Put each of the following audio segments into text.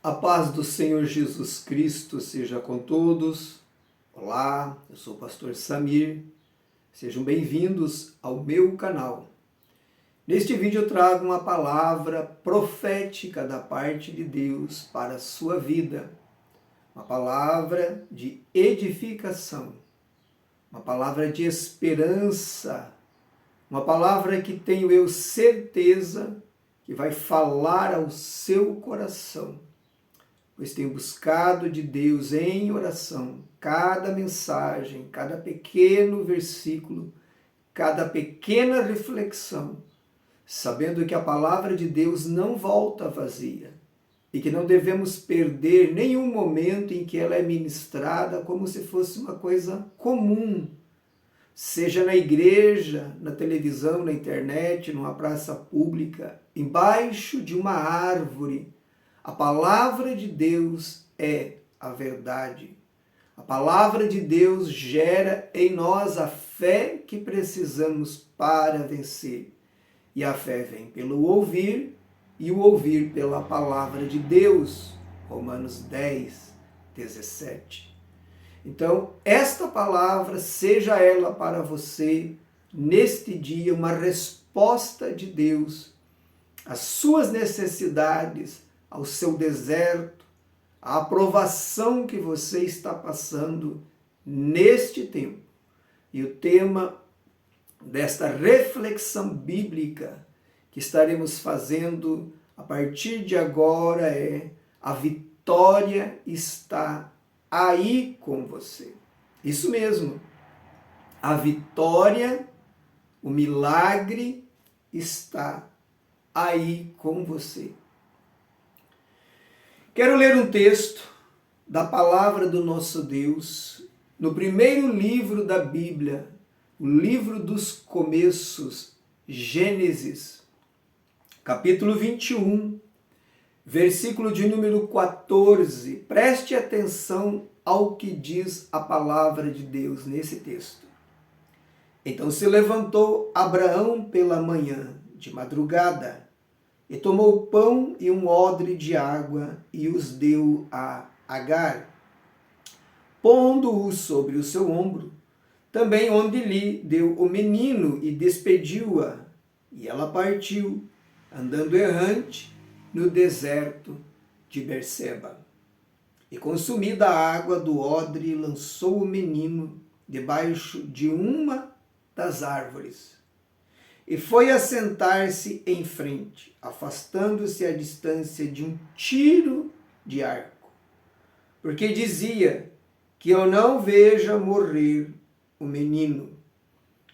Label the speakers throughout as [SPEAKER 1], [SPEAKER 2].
[SPEAKER 1] A paz do Senhor Jesus Cristo seja com todos. Olá, eu sou o pastor Samir. Sejam bem-vindos ao meu canal. Neste vídeo eu trago uma palavra profética da parte de Deus para a sua vida. Uma palavra de edificação, uma palavra de esperança, uma palavra que tenho eu certeza que vai falar ao seu coração. Pois tenho buscado de Deus em oração cada mensagem, cada pequeno versículo, cada pequena reflexão, sabendo que a palavra de Deus não volta vazia e que não devemos perder nenhum momento em que ela é ministrada como se fosse uma coisa comum, seja na igreja, na televisão, na internet, numa praça pública, embaixo de uma árvore. A palavra de Deus é a verdade. A palavra de Deus gera em nós a fé que precisamos para vencer. E a fé vem pelo ouvir, e o ouvir pela palavra de Deus. Romanos 10, 17. Então, esta palavra, seja ela para você, neste dia, uma resposta de Deus às suas necessidades, ao seu deserto, à aprovação que você está passando neste tempo. E o tema desta reflexão bíblica que estaremos fazendo a partir de agora é: a vitória está aí com você. Isso mesmo, a vitória, o milagre está aí com você. Quero ler um texto da palavra do nosso Deus no primeiro livro da Bíblia, o livro dos começos, Gênesis, capítulo 21, versículo de número 14. Preste atenção ao que diz a palavra de Deus nesse texto. Então se levantou Abraão pela manhã, de madrugada, e tomou pão e um odre de água e os deu a Agar, pondo-o sobre o seu ombro, também onde lhe deu o menino e despediu-a. E ela partiu, andando errante no deserto de Berseba. E consumida a água do odre, lançou o menino debaixo de uma das árvores. E foi assentar-se em frente, afastando-se à distância de um tiro de arco, porque dizia: que eu não veja morrer o menino.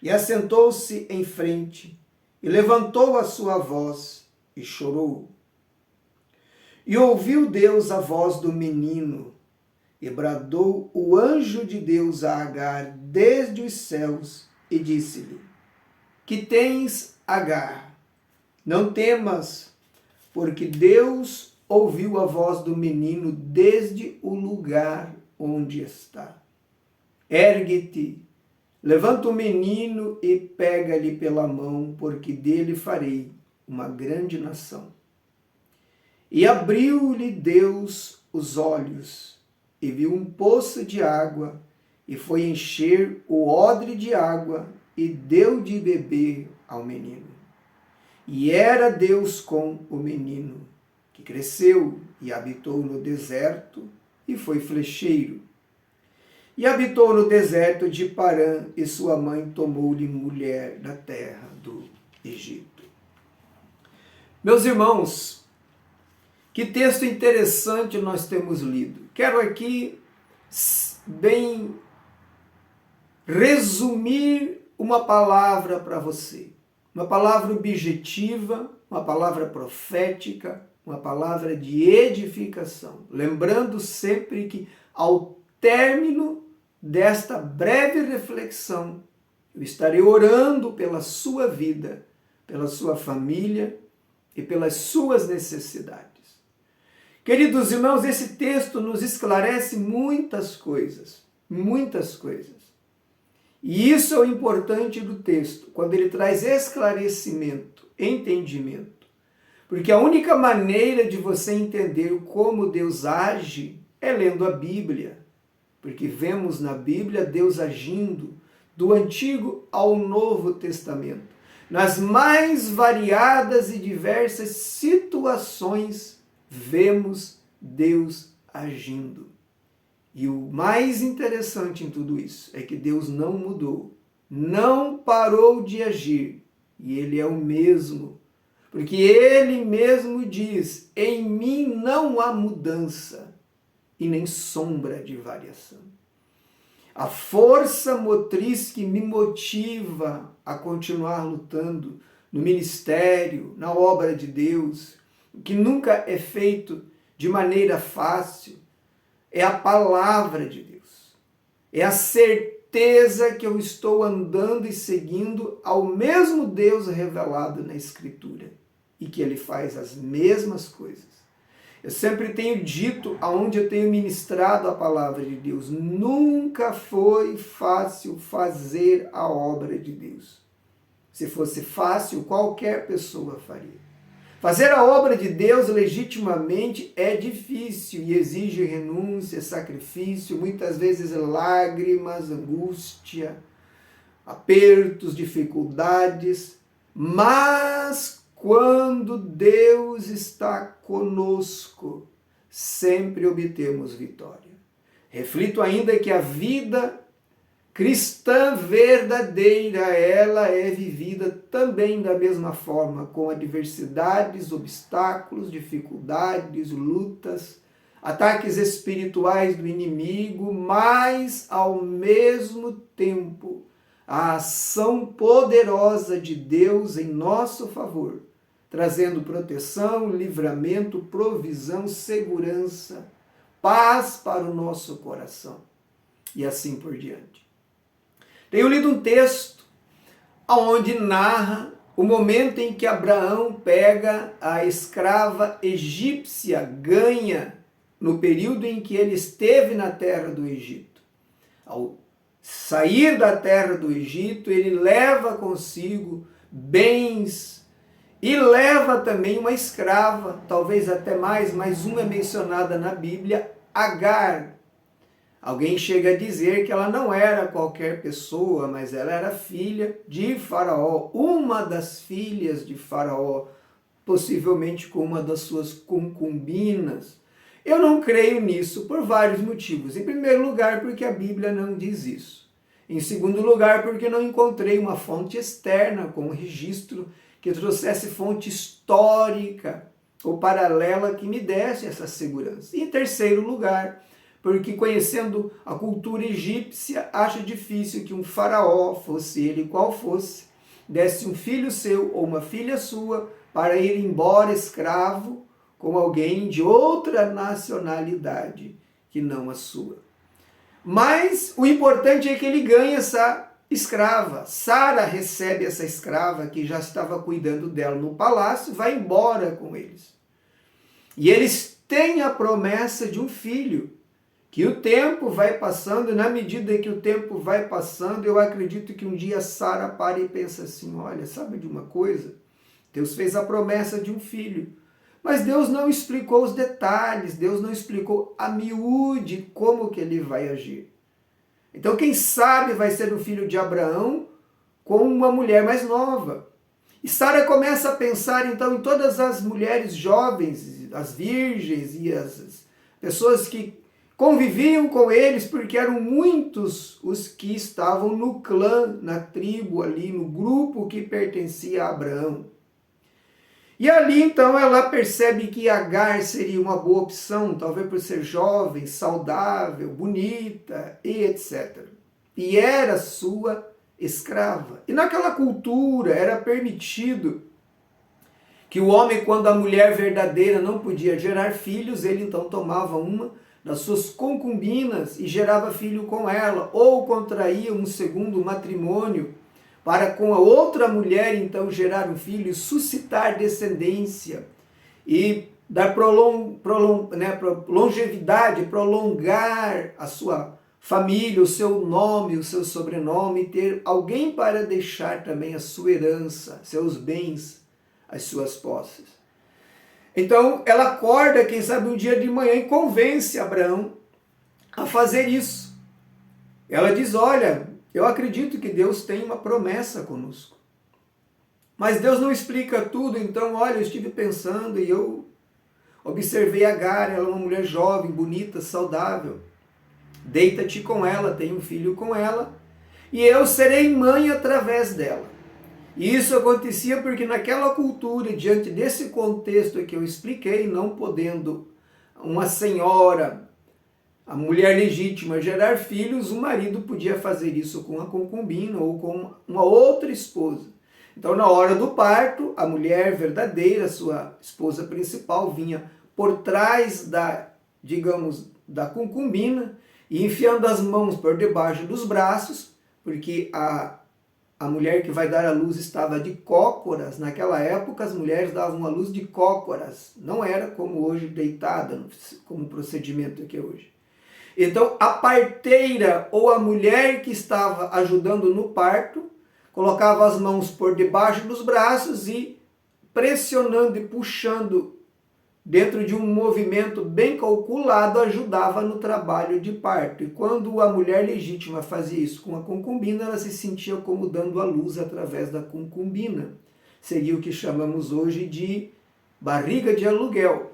[SPEAKER 1] E assentou-se em frente, e levantou a sua voz, e chorou. E ouviu Deus a voz do menino, e bradou o anjo de Deus a Agar desde os céus, e disse-lhe: que tens, Agar? Não temas, porque Deus ouviu a voz do menino desde o lugar onde está. Ergue-te, levanta o menino e pega-lhe pela mão, porque dele farei uma grande nação. E abriu-lhe Deus os olhos, e viu um poço de água, e foi encher o odre de água, e deu de beber ao menino. E era Deus com o menino, que cresceu e habitou no deserto, e foi flecheiro. E habitou no deserto de Parã, e sua mãe tomou-lhe mulher da terra do Egito. Meus irmãos, que texto interessante nós temos lido. Quero aqui bem resumir uma palavra para você, uma palavra objetiva, uma palavra profética, uma palavra de edificação. Lembrando sempre que ao término desta breve reflexão, eu estarei orando pela sua vida, pela sua família e pelas suas necessidades. Queridos irmãos, esse texto nos esclarece muitas coisas, muitas coisas. E isso é o importante do texto, quando ele traz esclarecimento, entendimento. Porque a única maneira de você entender como Deus age é lendo a Bíblia. Porque vemos na Bíblia Deus agindo do Antigo ao Novo Testamento, nas mais variadas e diversas situações, vemos Deus agindo. E o mais interessante em tudo isso é que Deus não mudou, não parou de agir, e Ele é o mesmo. Porque Ele mesmo diz, em mim não há mudança e nem sombra de variação. A força motriz que me motiva a continuar lutando no ministério, na obra de Deus, que nunca é feito de maneira fácil, é a palavra de Deus. É a certeza que eu estou andando e seguindo ao mesmo Deus revelado na Escritura e que Ele faz as mesmas coisas. Eu sempre tenho dito, aonde eu tenho ministrado a palavra de Deus, nunca foi fácil fazer a obra de Deus. Se fosse fácil, qualquer pessoa faria. Fazer a obra de Deus legitimamente é difícil e exige renúncia, sacrifício, muitas vezes lágrimas, angústia, apertos, dificuldades, mas quando Deus está conosco, sempre obtemos vitória. Reflito ainda que a vida cristã verdadeira, ela é vivida também da mesma forma, com adversidades, obstáculos, dificuldades, lutas, ataques espirituais do inimigo, mas ao mesmo tempo a ação poderosa de Deus em nosso favor, trazendo proteção, livramento, provisão, segurança, paz para o nosso coração e assim por diante. Tenho lido um texto onde narra o momento em que Abraão pega a escrava egípcia ganha no período em que ele esteve na terra do Egito. Ao sair da terra do Egito, ele leva consigo bens e leva também uma escrava, talvez até mais, mas uma é mencionada na Bíblia, Agar. Alguém chega a dizer que ela não era qualquer pessoa, mas ela era filha de Faraó, uma das filhas de Faraó, possivelmente com uma das suas concubinas. Eu não creio nisso por vários motivos. Em primeiro lugar, porque a Bíblia não diz isso. Em segundo lugar, porque não encontrei uma fonte externa com um registro que trouxesse fonte histórica ou paralela que me desse essa segurança. E em terceiro lugar, porque conhecendo a cultura egípcia, acho difícil que um faraó, fosse ele qual fosse, desse um filho seu ou uma filha sua para ir embora escravo com alguém de outra nacionalidade que não a sua. Mas o importante é que ele ganha essa escrava. Sara recebe essa escrava que já estava cuidando dela no palácio, vai embora com eles. E eles têm a promessa de um filho, que o tempo vai passando, e na medida que o tempo vai passando, eu acredito que um dia Sara para e pensa assim, olha, sabe de uma coisa? Deus fez a promessa de um filho, mas Deus não explicou os detalhes, Deus não explicou a miúde como que ele vai agir. Então quem sabe vai ser o filho de Abraão com uma mulher mais nova. E Sara começa a pensar então em todas as mulheres jovens, as virgens e as pessoas que conviviam com eles, porque eram muitos os que estavam no clã, na tribo ali, no grupo que pertencia a Abraão. E ali então ela percebe que Agar seria uma boa opção, talvez por ser jovem, saudável, bonita e etc. E era sua escrava. E naquela cultura era permitido que o homem, quando a mulher verdadeira não podia gerar filhos, ele então tomava uma das suas concubinas e gerava filho com ela, ou contraía um segundo matrimônio para com a outra mulher então gerar um filho, suscitar descendência e dar longevidade, prolongar a sua família, o seu nome, o seu sobrenome, ter alguém para deixar também a sua herança, seus bens, as suas posses. Então ela acorda, quem sabe um dia de manhã, e convence Abraão a fazer isso. Ela diz: olha, eu acredito que Deus tem uma promessa conosco. Mas Deus não explica tudo, então olha, eu estive pensando e eu observei Agar, ela é uma mulher jovem, bonita, saudável. Deita-te com ela, tenha um filho com ela, e eu serei mãe através dela. E isso acontecia porque naquela cultura, diante desse contexto que eu expliquei, não podendo uma senhora, a mulher legítima, gerar filhos, o marido podia fazer isso com a concubina ou com uma outra esposa. Então, na hora do parto, a mulher verdadeira, sua esposa principal, vinha por trás da concubina e enfiando as mãos por debaixo dos braços, porque a mulher que vai dar à luz estava de cócoras. Naquela época, as mulheres davam à luz de cócoras. Não era como hoje, deitada, como o procedimento que é hoje. Então, a parteira ou a mulher que estava ajudando no parto, colocava as mãos por debaixo dos braços e pressionando e puxando dentro de um movimento bem calculado, ajudava no trabalho de parto. E quando a mulher legítima fazia isso com a concubina, ela se sentia como dando à luz através da concubina. Seria o que chamamos hoje de barriga de aluguel.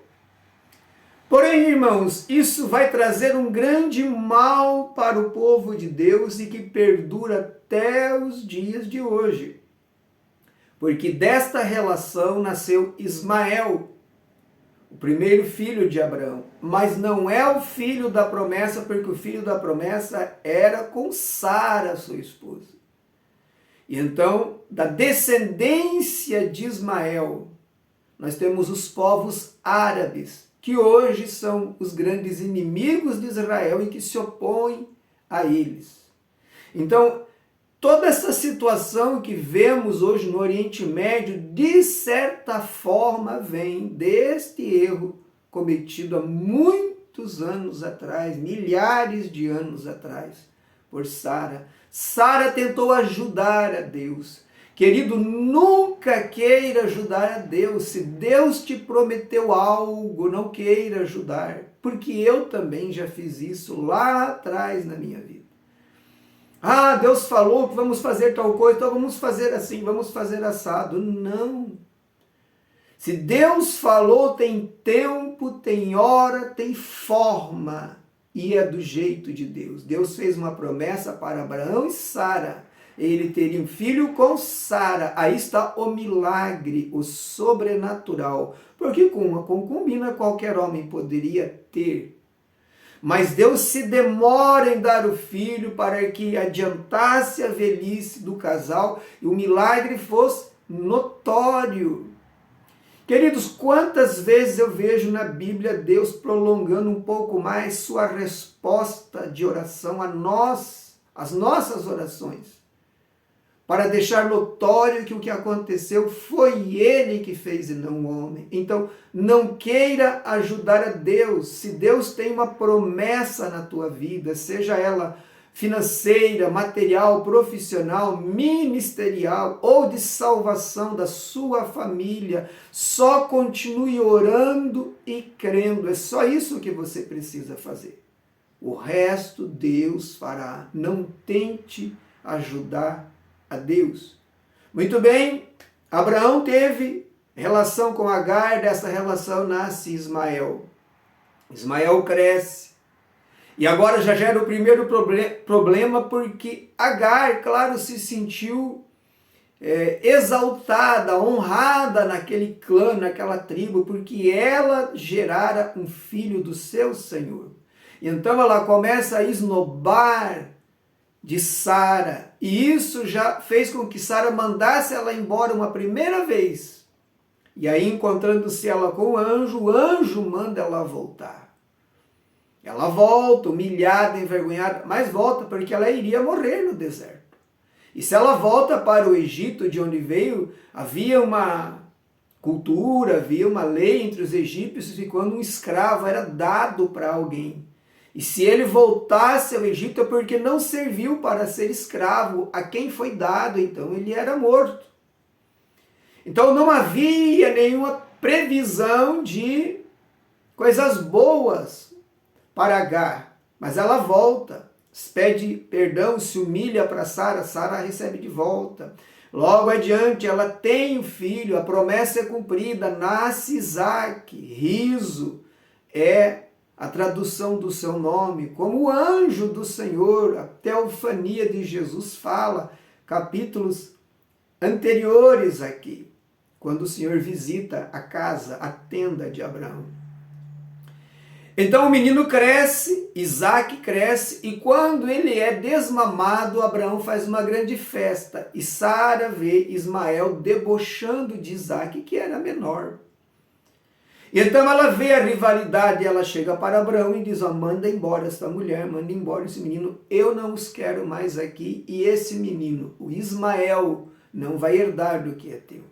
[SPEAKER 1] Porém, irmãos, isso vai trazer um grande mal para o povo de Deus e que perdura até os dias de hoje. Porque desta relação nasceu Ismael, o primeiro filho de Abraão. Mas não é o filho da promessa, porque o filho da promessa era com Sara, sua esposa. E então, da descendência de Ismael, nós temos os povos árabes, que hoje são os grandes inimigos de Israel e que se opõem a eles. Então, toda essa situação que vemos hoje no Oriente Médio, de certa forma, vem deste erro cometido há muitos anos atrás, milhares de anos atrás, por Sara. Sara tentou ajudar a Deus. Querido, nunca queira ajudar a Deus. Se Deus te prometeu algo, não queira ajudar, porque eu também já fiz isso lá atrás na minha vida. Ah, Deus falou que vamos fazer tal coisa, então vamos fazer assim, vamos fazer assado. Não. Se Deus falou, tem tempo, tem hora, tem forma, e é do jeito de Deus. Deus fez uma promessa para Abraão e Sara. Ele teria um filho com Sara. Aí está o milagre, o sobrenatural. Porque com uma concubina qualquer homem poderia ter. Mas Deus se demora em dar o filho para que adiantasse a velhice do casal e o milagre fosse notório. Queridos, quantas vezes eu vejo na Bíblia Deus prolongando um pouco mais sua resposta de oração a nós, as nossas orações, para deixar notório que o que aconteceu foi Ele que fez e não o homem. Então, não queira ajudar a Deus. Se Deus tem uma promessa na tua vida, seja ela financeira, material, profissional, ministerial ou de salvação da sua família, só continue orando e crendo. É só isso que você precisa fazer. O resto Deus fará. Não tente ajudar a Deus. Muito bem, Abraão teve relação com Agar, dessa relação nasce Ismael. Ismael cresce. E agora já gera o primeiro problema, porque Agar, claro, se sentiu exaltada, honrada naquele clã, naquela tribo, porque ela gerara um filho do seu Senhor. E então ela começa a esnobar de Sara, e isso já fez com que Sara mandasse ela embora uma primeira vez. E aí, encontrando-se ela com o anjo manda ela voltar. Ela volta, humilhada, envergonhada, mas volta porque ela iria morrer no deserto. E se ela volta para o Egito, de onde veio, havia uma cultura, havia uma lei entre os egípcios que quando um escravo era dado para alguém, e se ele voltasse ao Egito é porque não serviu para ser escravo a quem foi dado, então ele era morto. Então não havia nenhuma previsão de coisas boas para Agar, mas ela volta, pede perdão, se humilha para Sara, Sara recebe de volta. Logo adiante ela tem um filho, a promessa é cumprida, nasce Isaac, riso é a tradução do seu nome, como o anjo do Senhor, a teofania de Jesus fala, capítulos anteriores aqui, quando o Senhor visita a casa, a tenda de Abraão. Então o menino cresce, Isaac cresce, e quando ele é desmamado, Abraão faz uma grande festa, e Sara vê Ismael debochando de Isaac, que era menor. Então ela vê a rivalidade, ela chega para Abraão e diz, manda embora esta mulher, manda embora esse menino, eu não os quero mais aqui, e esse menino, o Ismael, não vai herdar do que é teu.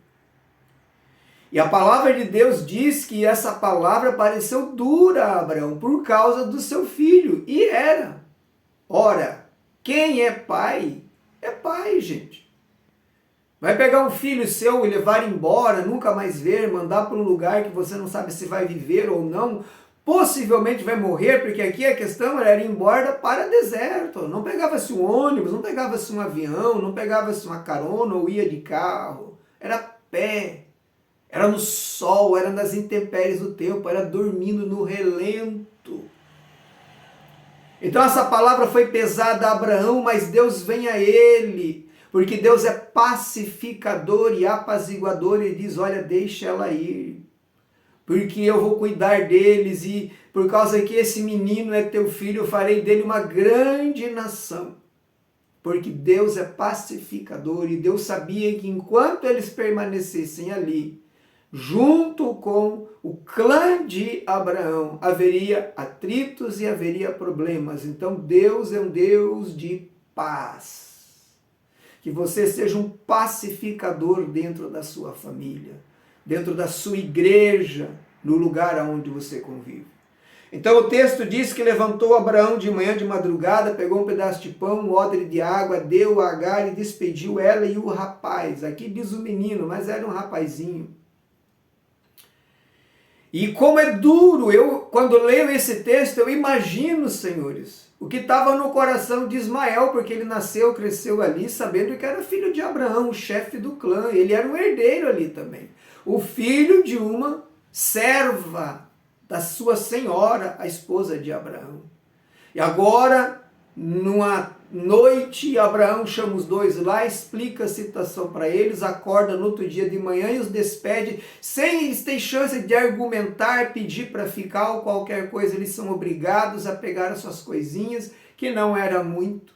[SPEAKER 1] E a palavra de Deus diz que essa palavra pareceu dura a Abraão por causa do seu filho, e era. Ora, quem é pai, gente. Vai pegar um filho seu e levar embora, nunca mais ver, mandar para um lugar que você não sabe se vai viver ou não, possivelmente vai morrer, porque aqui a questão era ir embora para deserto. Não pegava-se um ônibus, não pegava-se um avião, não pegava-se uma carona ou ia de carro. Era pé, era no sol, era nas intempéries do tempo, era dormindo no relento. Então essa palavra foi pesada a Abraão, mas Deus vem a ele, porque Deus é pacificador e apaziguador, e diz, olha, deixa ela ir, porque eu vou cuidar deles, e por causa que esse menino é teu filho, eu farei dele uma grande nação. Porque Deus é pacificador, e Deus sabia que enquanto eles permanecessem ali, junto com o clã de Abraão, haveria atritos e haveria problemas. Então Deus é um Deus de paz. Que você seja um pacificador dentro da sua família, dentro da sua igreja, no lugar onde você convive. Então o texto diz que levantou Abraão de manhã de madrugada, pegou um pedaço de pão, um odre de água, deu a Agar e despediu ela e o rapaz. Aqui diz o menino, mas era um rapazinho. E como é duro, quando leio esse texto, eu imagino, senhores, o que estava no coração de Ismael, porque ele nasceu, cresceu ali, sabendo que era filho de Abraão, o chefe do clã, ele era um herdeiro ali também. O filho de uma serva da sua senhora, a esposa de Abraão. E agora, numa noite, Abraão chama os dois lá, explica a situação para eles, acorda no outro dia de manhã e os despede, sem eles terem chance de argumentar, pedir para ficar ou qualquer coisa, eles são obrigados a pegar as suas coisinhas, que não era muito,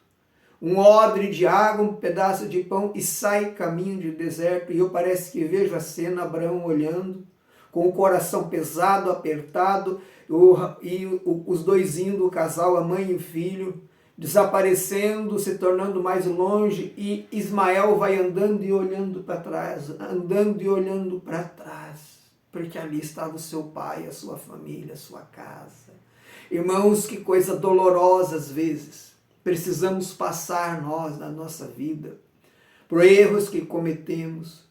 [SPEAKER 1] um odre de água, um pedaço de pão, e sai caminho de deserto. E eu parece que vejo a cena, Abraão olhando, com o coração pesado, apertado, os dois indo, o casal, a mãe e o filho, desaparecendo, se tornando mais longe, e Ismael vai andando e olhando para trás, porque ali estava o seu pai, a sua família, a sua casa. Irmãos, que coisa dolorosa às vezes precisamos passar nós na nossa vida, por erros que cometemos,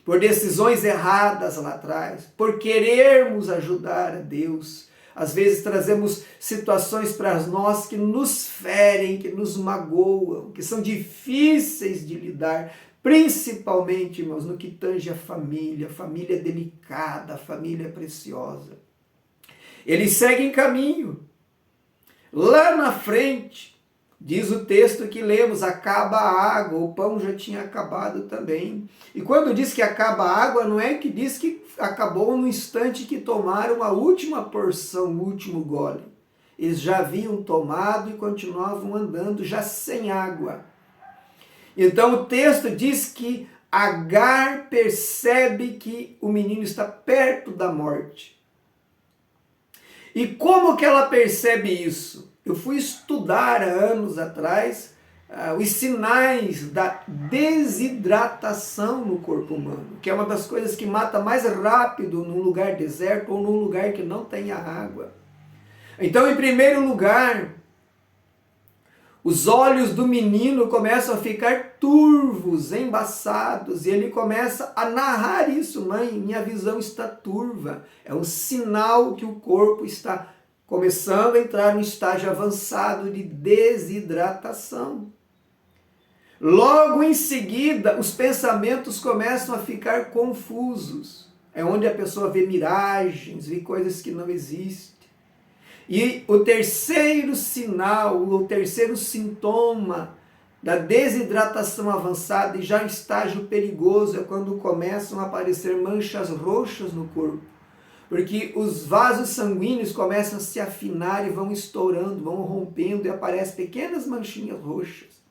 [SPEAKER 1] por decisões erradas lá atrás, por querermos ajudar a Deus. Às vezes trazemos situações para nós que nos ferem, que nos magoam, que são difíceis de lidar, principalmente, irmãos, no que tange a família delicada, a família preciosa. Eles seguem caminho. Lá na frente, diz o texto que lemos, acaba a água, o pão já tinha acabado também. E quando diz que acaba a água, não é que diz que acabou no instante que tomaram a última porção, o último gole. Eles já haviam tomado e continuavam andando já sem água. Então o texto diz que Agar percebe que o menino está perto da morte. E como que ela percebe isso? Eu fui estudar há anos atrás os sinais da desidratação no corpo humano, que é uma das coisas que mata mais rápido num lugar deserto ou num lugar que não tenha água. Então, em primeiro lugar, Os olhos do menino começam a ficar turvos, embaçados, e ele começa a narrar isso. Mãe, minha visão está turva. É um sinal que o corpo está começando a entrar no estágio avançado de desidratação. Logo em seguida, os pensamentos começam a ficar confusos. É onde a pessoa vê miragens, vê coisas que não existem. E o terceiro sinal, o terceiro sintoma da desidratação avançada e já em estágio perigoso é quando começam a aparecer manchas roxas no corpo. Porque os vasos sanguíneos começam a se afinar e vão estourando, vão rompendo e aparecem pequenas manchinhas roxas.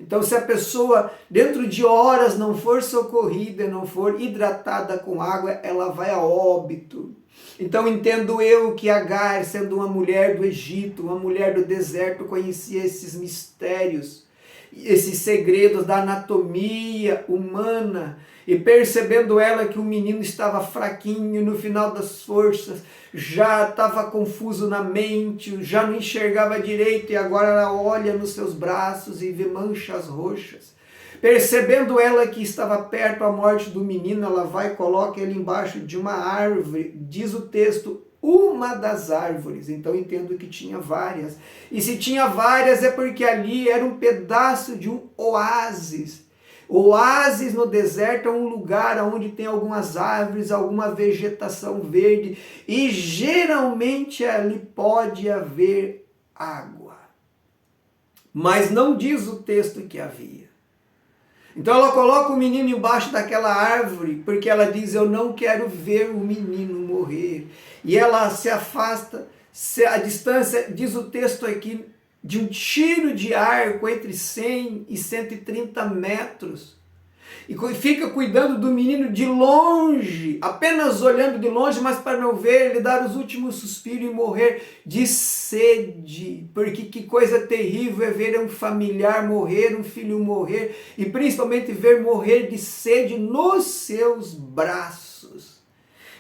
[SPEAKER 1] Então, se a pessoa, dentro de horas, não for socorrida, não for hidratada com água, ela vai a óbito. Então, entendo eu que Agar, sendo uma mulher do Egito, uma mulher do deserto, conhecia esses mistérios, esses segredos da anatomia humana, e percebendo ela que o menino estava fraquinho, no final das forças, já estava confuso na mente, já não enxergava direito, e agora ela olha nos seus braços e vê manchas roxas. Percebendo ela que estava perto a morte do menino, ela vai e coloca ele embaixo de uma árvore, diz o texto, uma das árvores. Então entendo que tinha várias. E se tinha várias é porque ali era um pedaço de um oásis. Oásis no deserto é um lugar onde tem algumas árvores, alguma vegetação verde e geralmente ali pode haver água. Mas não diz o texto que havia. Então ela coloca o menino embaixo daquela árvore, porque ela diz, eu não quero ver o menino morrer. E ela se afasta, a distância, diz o texto aqui, de um tiro de arco entre 100 e 130 metros. E fica cuidando do menino de longe, apenas olhando de longe, mas para não ver, ele dar os últimos suspiros e morrer de sede. Porque que coisa terrível é ver um familiar morrer, um filho morrer, e principalmente ver morrer de sede nos seus braços.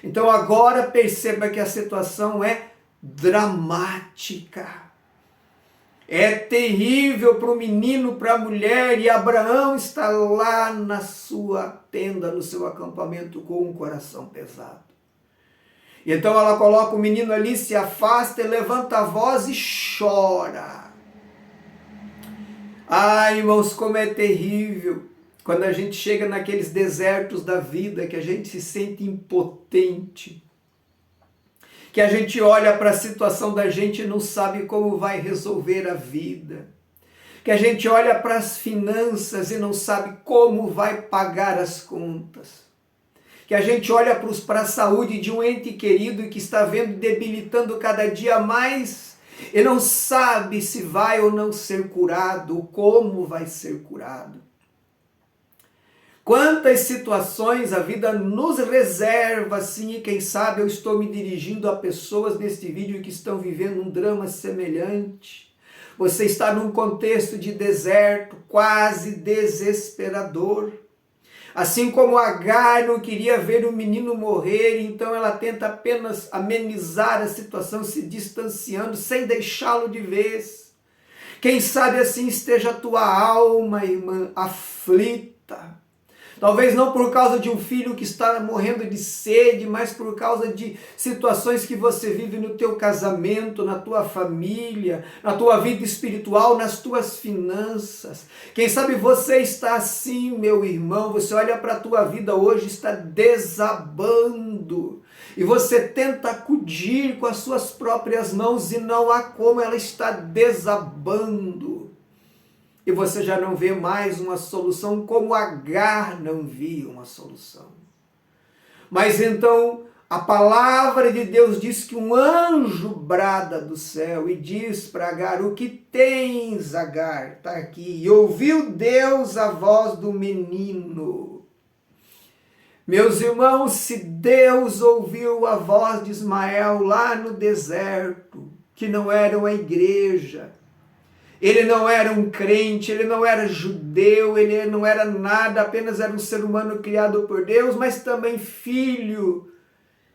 [SPEAKER 1] Então agora perceba que a situação é dramática. É terrível para o menino, para a mulher, e Abraão está lá na sua tenda, no seu acampamento, com um coração pesado. E então ela coloca o menino ali, se afasta, e levanta a voz e chora. Ai, irmãos, como é terrível quando a gente chega naqueles desertos da vida, que a gente se sente impotente, que a gente olha para a situação da gente e não sabe como vai resolver a vida, que a gente olha para as finanças e não sabe como vai pagar as contas, que a gente olha para a saúde de um ente querido que está vendo debilitando cada dia mais e não sabe se vai ou não ser curado, ou como vai ser curado. Quantas situações a vida nos reserva, assim, e quem sabe eu estou me dirigindo a pessoas neste vídeo que estão vivendo um drama semelhante. Você está num contexto de deserto, quase desesperador. Assim como Agar não queria ver o menino morrer, então ela tenta apenas amenizar a situação, se distanciando, sem deixá-lo de vez. Quem sabe assim esteja a tua alma, irmã, aflita. Talvez não por causa de um filho que está morrendo de sede, mas por causa de situações que você vive no teu casamento, na tua família, na tua vida espiritual, nas tuas finanças. Quem sabe você está assim, meu irmão, você olha para a tua vida hoje, está desabando. E você tenta acudir com as suas próprias mãos e não há como, ela está desabando. E você já não vê mais uma solução como Agar não via uma solução. Mas então a palavra de Deus diz que um anjo brada do céu e diz para Agar, o que tens, Agar? Está aqui. E ouviu Deus a voz do menino. Meus irmãos, se Deus ouviu a voz de Ismael lá no deserto, que não era uma igreja, ele não era um crente, ele não era judeu, ele não era nada, apenas era um ser humano criado por Deus, mas também filho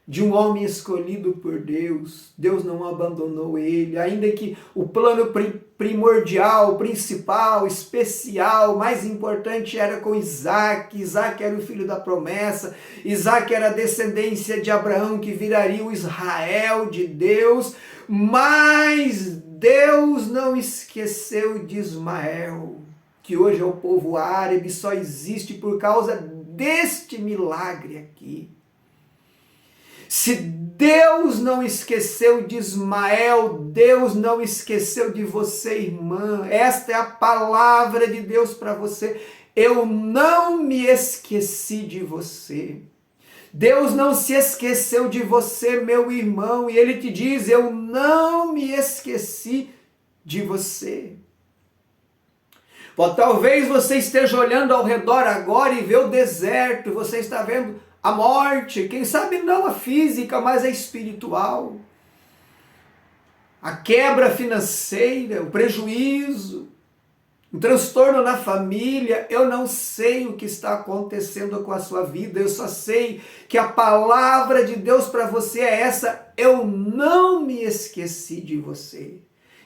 [SPEAKER 1] de um homem escolhido por Deus. Deus não abandonou ele, ainda que o plano primordial, principal, especial, mais importante era com Isaac. Isaac era o filho da promessa, Isaac era a descendência de Abraão, que viraria o Israel de Deus, mas Deus não esqueceu de Ismael, que hoje é o povo árabe, só existe por causa deste milagre aqui. Se Deus não esqueceu de Ismael, Deus não esqueceu de você, irmã. Esta é a palavra de Deus para você. Eu não me esqueci de você. Deus não se esqueceu de você, meu irmão, e Ele te diz, eu não me esqueci de você. Bom, talvez você esteja olhando ao redor agora e vê o deserto, você está vendo a morte, quem sabe não a física, mas a espiritual. A quebra financeira, o prejuízo, um transtorno na família. Eu não sei o que está acontecendo com a sua vida, eu só sei que a palavra de Deus para você é essa: eu não me esqueci de você,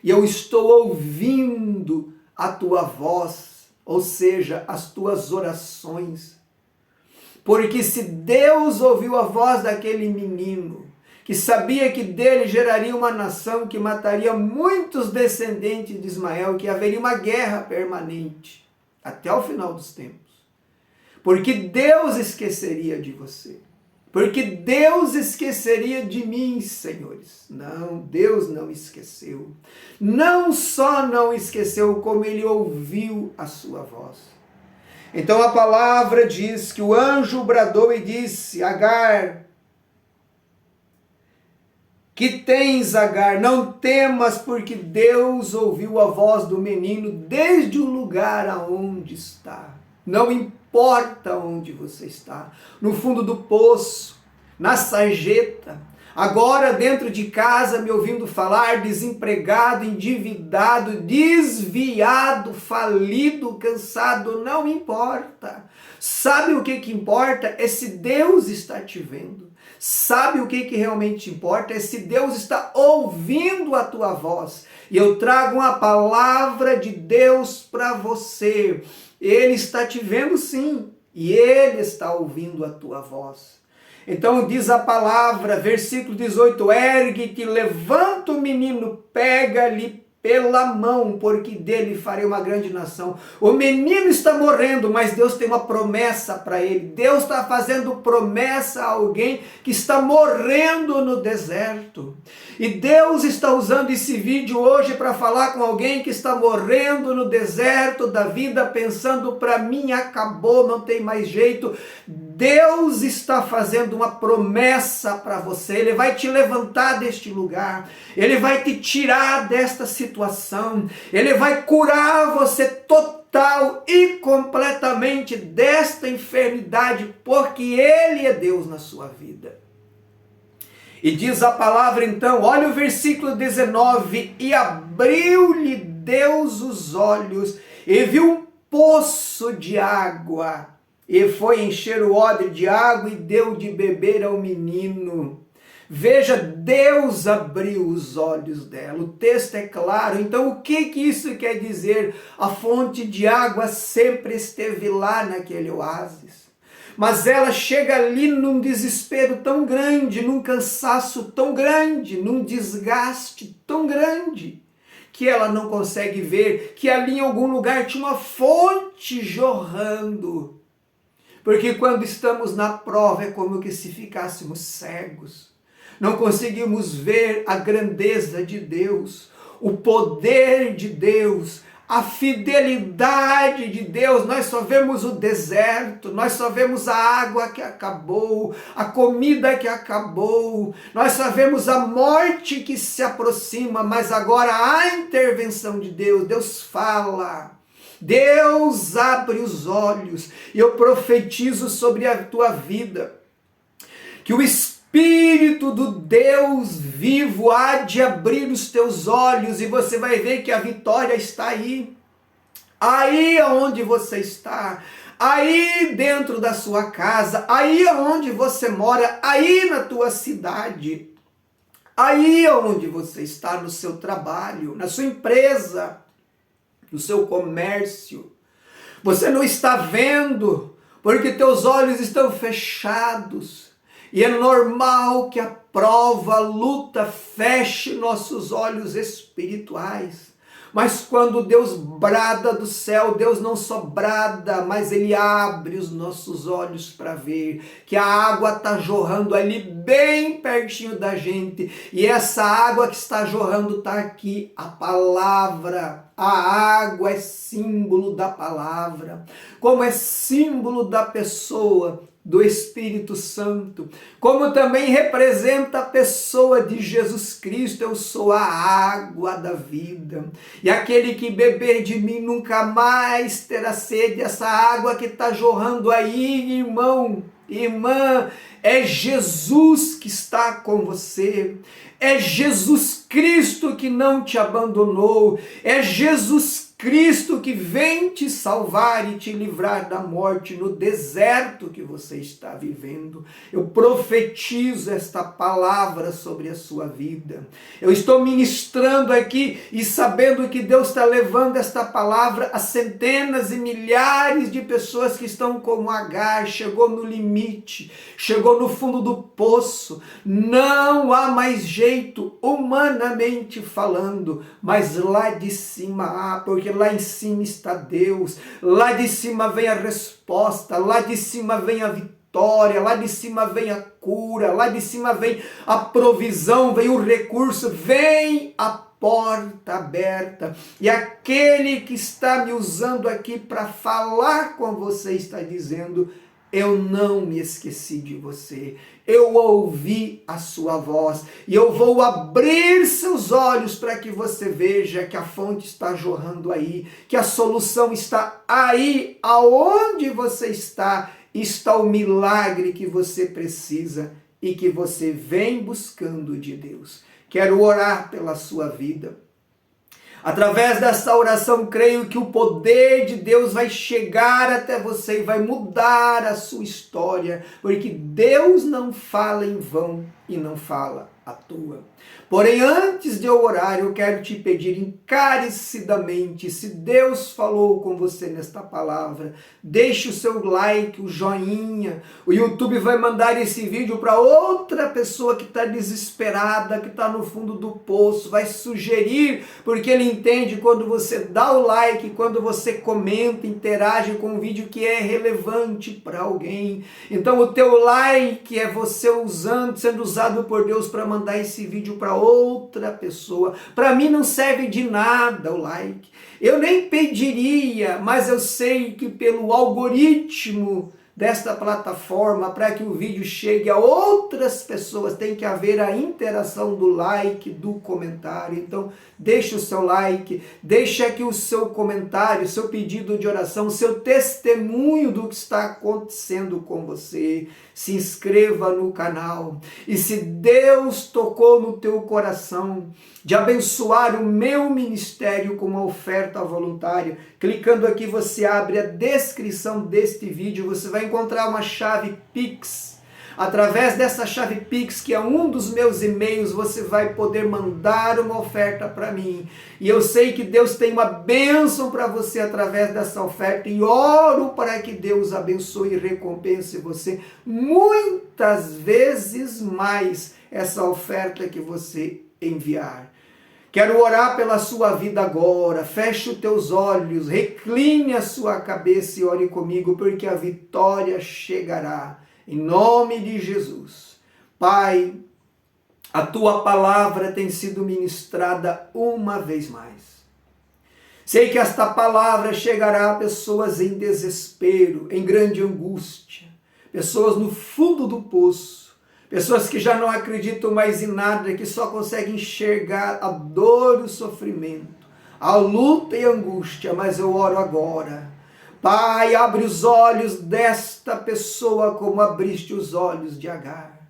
[SPEAKER 1] e eu estou ouvindo a tua voz, ou seja, as tuas orações. Porque se Deus ouviu a voz daquele menino, que sabia que dele geraria uma nação que mataria muitos descendentes de Ismael, que haveria uma guerra permanente até o final dos tempos. Porque Deus esqueceria de você. Porque Deus esqueceria de mim, senhores. Não, Deus não esqueceu. Não só não esqueceu, como Ele ouviu a sua voz. Então a palavra diz que o anjo bradou e disse: Agar, que tens, Agar? Não temas, porque Deus ouviu a voz do menino desde o lugar aonde está. Não importa onde você está, no fundo do poço, na sarjeta, agora dentro de casa me ouvindo falar, desempregado, endividado, desviado, falido, cansado, não importa. Sabe o que importa? É se Deus está te vendo. Sabe o que realmente importa? É se Deus está ouvindo a tua voz. E eu trago uma palavra de Deus para você. Ele está te vendo sim, e Ele está ouvindo a tua voz. Então diz a palavra, versículo 18, ergue-te, levanta o menino, pega-lhe pela mão, porque dele farei uma grande nação. O menino está morrendo, mas Deus tem uma promessa para ele. Deus está fazendo promessa a alguém que está morrendo no deserto. E Deus está usando esse vídeo hoje para falar com alguém que está morrendo no deserto da vida, pensando, para mim acabou, não tem mais jeito. Deus está fazendo uma promessa para você. Ele vai te levantar deste lugar. Ele vai te tirar desta situação. Ele vai curar você total e completamente desta enfermidade, porque Ele é Deus na sua vida. E diz a palavra então, olha o versículo 19, e abriu-lhe Deus os olhos, e viu um poço de água, e foi encher o odre de água, e deu de beber ao menino. Veja, Deus abriu os olhos dela, o texto é claro. Então o que isso quer dizer? A fonte de água sempre esteve lá naquele oásis. Mas ela chega ali num desespero tão grande, num cansaço tão grande, num desgaste tão grande, que ela não consegue ver que ali em algum lugar tinha uma fonte jorrando. Porque quando estamos na prova é como que se ficássemos cegos. Não conseguimos ver a grandeza de Deus, o poder de Deus, a fidelidade de Deus. Nós só vemos o deserto, nós só vemos a água que acabou, a comida que acabou, nós só vemos a morte que se aproxima, mas agora a intervenção de Deus. Deus fala, Deus abre os olhos, e eu profetizo sobre a tua vida, que o Espírito do Deus vivo há de abrir os teus olhos, e você vai ver que a vitória está aí. Aí onde você está, aí dentro da sua casa, aí onde você mora, aí na tua cidade, aí onde você está no seu trabalho, na sua empresa, no seu comércio. Você não está vendo porque teus olhos estão fechados. E é normal que a prova, a luta feche nossos olhos espirituais. Mas quando Deus brada do céu, Deus não só brada, mas Ele abre os nossos olhos para ver que a água está jorrando ali bem pertinho da gente. E essa água que está jorrando está aqui, a palavra. A água é símbolo da palavra, como é símbolo da pessoa do Espírito Santo, como também representa a pessoa de Jesus Cristo. Eu sou a água da vida, e aquele que beber de mim nunca mais terá sede. Essa água que está jorrando aí, irmão, irmã, é Jesus que está com você, é Jesus Cristo que não te abandonou, é Jesus Cristo que vem te salvar e te livrar da morte no deserto que você está vivendo. Eu profetizo esta palavra sobre a sua vida. Eu estou ministrando aqui e sabendo que Deus está levando esta palavra a centenas e milhares de pessoas que estão como Agar, chegou no limite, chegou no fundo do poço, não há mais jeito, humanamente falando, mas lá de cima há, porque lá em cima está Deus, lá de cima vem a resposta, lá de cima vem a vitória, lá de cima vem a cura, lá de cima vem a provisão, vem o recurso, vem a porta aberta. E aquele que está me usando aqui para falar com você está dizendo: eu não me esqueci de você, eu ouvi a sua voz e eu vou abrir seus olhos para que você veja que a fonte está jorrando aí, que a solução está aí, aonde você está o milagre que você precisa e que você vem buscando de Deus. Quero orar pela sua vida. Através dessa oração, creio que o poder de Deus vai chegar até você e vai mudar a sua história, porque Deus não fala em vão e não fala à toa. Porém, antes de eu orar, eu quero te pedir encarecidamente, se Deus falou com você nesta palavra, deixe o seu like, o joinha. O YouTube vai mandar esse vídeo para outra pessoa que está desesperada, que está no fundo do poço, vai sugerir, porque ele entende quando você dá o like, quando você comenta, interage com um vídeo que é relevante para alguém. Então o teu like é você sendo usado por Deus para mandar esse vídeo para outra pessoa. Para mim não serve de nada o like. Eu nem pediria, mas eu sei que pelo algoritmo desta plataforma, para que o vídeo chegue a outras pessoas, tem que haver a interação do like, do comentário. Então, deixa o seu like, deixa aqui o seu comentário, seu pedido de oração, seu testemunho do que está acontecendo com você. Se inscreva no canal. E se Deus tocou no teu coração de abençoar o meu ministério com uma oferta voluntária, clicando aqui você abre a descrição deste vídeo, você vai encontrar uma chave Pix. Através dessa chave Pix, que é um dos meus e-mails, você vai poder mandar uma oferta para mim. E eu sei que Deus tem uma bênção para você através dessa oferta. E oro para que Deus abençoe e recompense você muitas vezes mais essa oferta que você enviar. Quero orar pela sua vida agora. Feche os teus olhos, recline a sua cabeça e ore comigo, porque a vitória chegará. Em nome de Jesus. Pai, a tua palavra tem sido ministrada uma vez mais. Sei que esta palavra chegará a pessoas em desespero, em grande angústia, pessoas no fundo do poço, pessoas que já não acreditam mais em nada, que só conseguem enxergar a dor e o sofrimento, a luta e a angústia, mas eu oro agora. Pai, abre os olhos desta pessoa como abriste os olhos de Agar.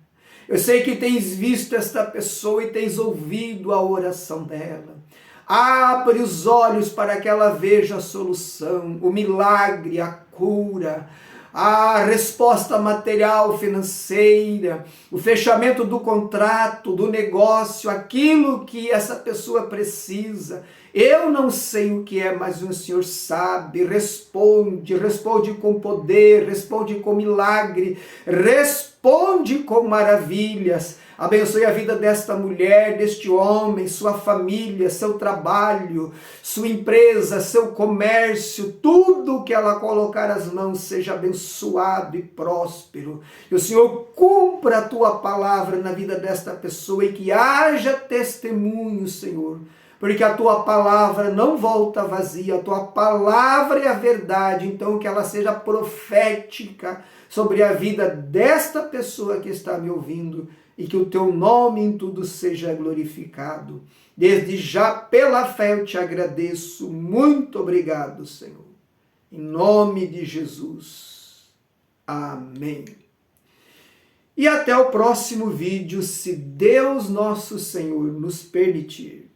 [SPEAKER 1] Eu sei que tens visto esta pessoa e tens ouvido a oração dela. Abre os olhos para que ela veja a solução, o milagre, a cura, a resposta material, financeira, o fechamento do contrato, do negócio, aquilo que essa pessoa precisa. Eu não sei o que é, mas o Senhor sabe. Responde com poder, responde com milagre, responde com maravilhas. Abençoe a vida desta mulher, deste homem, sua família, seu trabalho, sua empresa, seu comércio, tudo que ela colocar as mãos seja abençoado e próspero. Que o Senhor cumpra a tua palavra na vida desta pessoa e que haja testemunho, Senhor. Porque a tua palavra não volta vazia, a tua palavra é a verdade, então que ela seja profética sobre a vida desta pessoa que está me ouvindo e que o teu nome em tudo seja glorificado. Desde já, pela fé, eu te agradeço. Muito obrigado, Senhor. Em nome de Jesus. Amém. E até o próximo vídeo, se Deus nosso Senhor nos permitir.